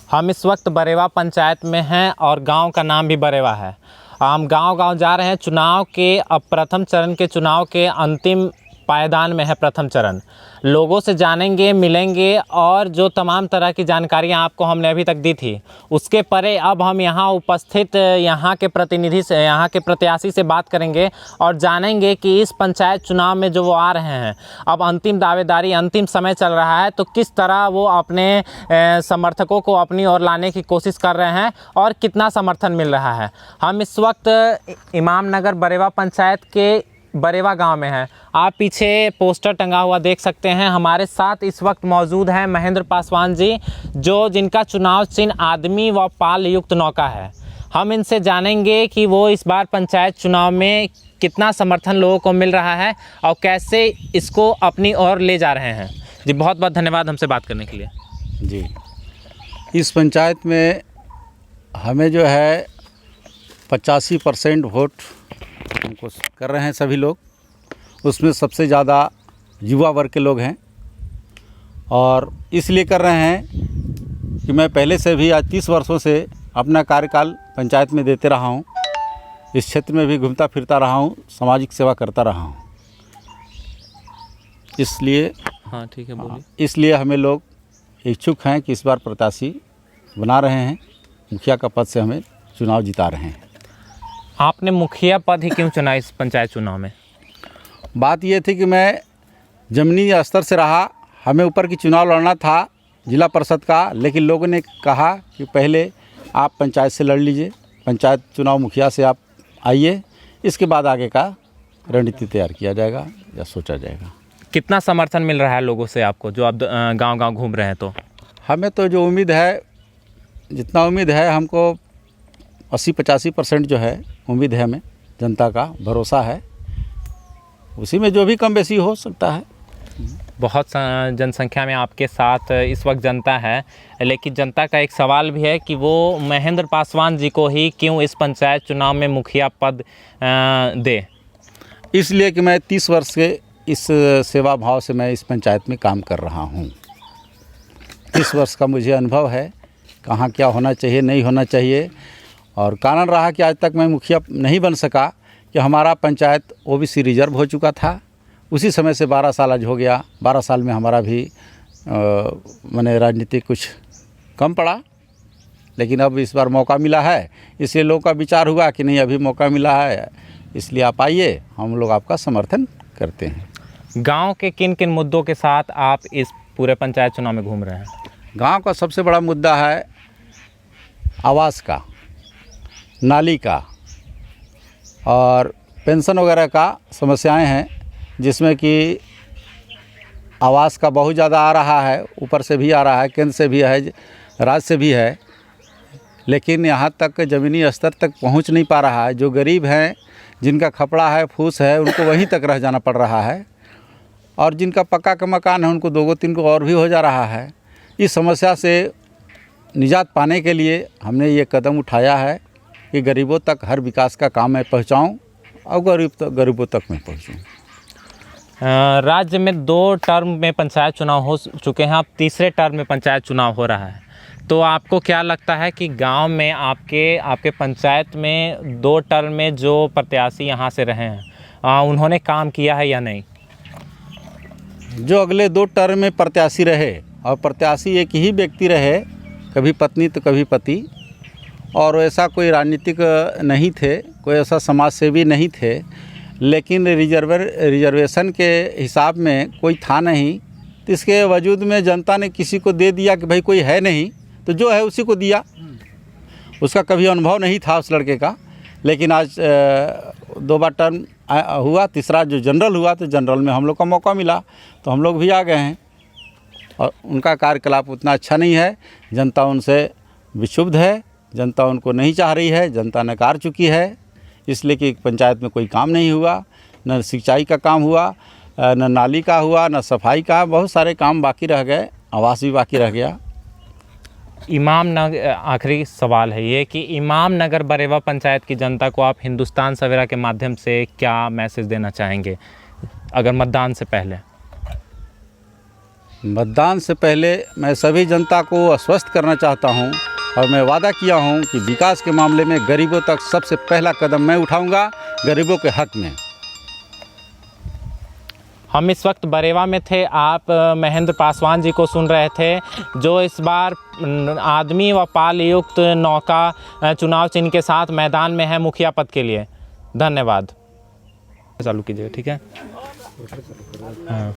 हम इस वक्त बरेवा पंचायत में हैं और गांव का नाम भी बरेवा है। हम गांव-गांव जा रहे हैं। चुनाव के अब प्रथम चरण के चुनाव के अंतिम पायदान में है प्रथम चरण। लोगों से जानेंगे, मिलेंगे और जो तमाम तरह की जानकारियां आपको हमने अभी तक दी थी उसके परे अब हम यहां उपस्थित यहां के प्रतिनिधि से, यहां के प्रत्याशी से बात करेंगे और जानेंगे कि इस पंचायत चुनाव में जो वो आ रहे हैं, अब अंतिम दावेदारी, अंतिम समय चल रहा है, तो किस तरह वो अपने समर्थकों को अपनी ओर लाने की कोशिश कर रहे हैं और कितना समर्थन मिल रहा है। हम इस वक्त इमामनगर बरेवा पंचायत के बरेवा गांव में है। आप पीछे पोस्टर टंगा हुआ देख सकते हैं। हमारे साथ इस वक्त मौजूद हैं महेंद्र पासवान जी, जिनका चुनाव चिन्ह आदमी व पाल युक्त नौका है। हम इनसे जानेंगे कि वो इस बार पंचायत चुनाव में कितना समर्थन लोगों को मिल रहा है और कैसे इसको अपनी ओर ले जा रहे हैं। जी बहुत बहुत धन्यवाद हमसे बात करने के लिए। जी, इस पंचायत में हमें जो है 85% वोट हमको कर रहे हैं सभी लोग। उसमें सबसे ज़्यादा युवा वर्ग के लोग हैं और इसलिए कर रहे हैं कि मैं पहले से भी आज 30 वर्षों से अपना कार्यकाल पंचायत में देते रहा हूँ। इस क्षेत्र में भी घूमता फिरता रहा हूँ, सामाजिक सेवा करता रहा हूँ। इसलिए ठीक है, बोलिए। इसलिए हमें लोग इच्छुक हैं कि इस बार प्रत्याशी बना रहे हैं, मुखिया का पद से हमें चुनाव जिता रहे हैं। आपने मुखिया पद ही क्यों चुना इस पंचायत चुनाव में? बात ये थी कि मैं ज़मीनी स्तर से रहा, हमें ऊपर की चुनाव लड़ना था जिला परिषद का, लेकिन लोगों ने कहा कि पहले आप पंचायत से लड़ लीजिए, पंचायत चुनाव मुखिया से आप आइए, इसके बाद आगे का रणनीति तैयार किया जाएगा या सोचा जाएगा। कितना समर्थन मिल रहा है लोगों से आपको, जो आप गांव-गांव घूम रहे हैं? तो हमें तो जो उम्मीद है, जितना उम्मीद है हमको 80-85% जो है उम्मीद है, हमें जनता का भरोसा है, उसी में जो भी कम बेसी हो सकता है। बहुत जनसंख्या में आपके साथ इस वक्त जनता है, लेकिन जनता का एक सवाल भी है कि वो महेंद्र पासवान जी को ही क्यों इस पंचायत चुनाव में मुखिया पद दे। इसलिए कि मैं 30 वर्ष के इस सेवा भाव से मैं इस पंचायत में काम कर रहा हूँ। 30 वर्ष का मुझे अनुभव है, कहाँ क्या होना चाहिए, नहीं होना चाहिए। और कारण रहा कि आज तक मैं मुखिया नहीं बन सका कि हमारा पंचायत ओबीसी रिजर्व हो चुका था। उसी समय से 12 साल आज हो गया। 12 साल में हमारा भी मैंने राजनीति कुछ कम पड़ा, लेकिन अब इस बार मौका मिला है, इसलिए लोगों का विचार हुआ कि नहीं अभी मौका मिला है, इसलिए आप आइए, हम लोग आपका समर्थन करते हैं। गांव के किन किन मुद्दों के साथ आप इस पूरे पंचायत चुनाव में घूम रहे हैं? गांव का सबसे बड़ा मुद्दा है आवास का, नाली का और पेंशन वगैरह का समस्याएं हैं, जिसमें कि आवास का बहुत ज़्यादा आ रहा है, ऊपर से भी आ रहा है, केंद्र से भी है, राज्य से भी है, लेकिन यहाँ तक ज़मीनी स्तर तक पहुँच नहीं पा रहा है। जो गरीब हैं, जिनका खपड़ा है, फूस है, उनको वहीं तक रह जाना पड़ रहा है, और जिनका पक्का का मकान है उनको 2-3 को और भी हो जा रहा है। इस समस्या से निजात पाने के लिए हमने ये कदम उठाया है कि गरीबों तक हर विकास का काम मैं पहुँचाऊँ और गरीबों तक मैं पहुँचूँ। राज्य में 2 टर्म में पंचायत चुनाव हो चुके हैं, अब तीसरे टर्म में पंचायत चुनाव हो रहा है, तो आपको क्या लगता है कि गांव में आपके पंचायत में 2 टर्म में जो प्रत्याशी यहाँ से रहे हैं उन्होंने काम किया है या नहीं? जो अगले 2 टर्म में प्रत्याशी रहे, और प्रत्याशी एक ही व्यक्ति रहे, कभी पत्नी तो कभी पति, और ऐसा कोई राजनीतिक नहीं थे, कोई ऐसा समाज सेवी नहीं थे, लेकिन रिजर्वेशन के हिसाब में कोई था नहीं, तो इसके वजूद में जनता ने किसी को दे दिया कि भाई कोई है नहीं तो जो है उसी को दिया। उसका कभी अनुभव नहीं था उस लड़के का, लेकिन आज 2 बार टर्म हुआ, तीसरा जो जनरल हुआ तो जनरल में हम लोग का मौका मिला, तो हम लोग भी आ गए हैं। और उनका कार्यकलाप उतना अच्छा नहीं है, जनता उनसे विक्षुब्ध है, जनता उनको नहीं चाह रही है, जनता नकार चुकी है, इसलिए कि पंचायत में कोई काम नहीं हुआ, न सिंचाई का काम हुआ, न नाली का हुआ, न सफाई का, बहुत सारे काम बाकी रह गए, आवास भी बाकी रह गया। इमामनगर, आखिरी सवाल है ये कि इमामनगर बरेवा पंचायत की जनता को आप हिंदुस्तान सवेरा के माध्यम से क्या मैसेज देना चाहेंगे अगर मतदान से पहले? मतदान से पहले मैं सभी जनता को आश्वस्त करना चाहता हूं और मैं वादा किया हूं कि विकास के मामले में गरीबों तक सबसे पहला कदम मैं उठाऊंगा, गरीबों के हक में। हम इस वक्त बरेवा में थे। आप महेंद्र पासवान जी को सुन रहे थे, जो इस बार आदमी व पाल युक्त नौका चुनाव चिन्ह के साथ मैदान में है मुखिया पद के लिए। धन्यवाद। चालू कीजिए, ठीक है। हाँ।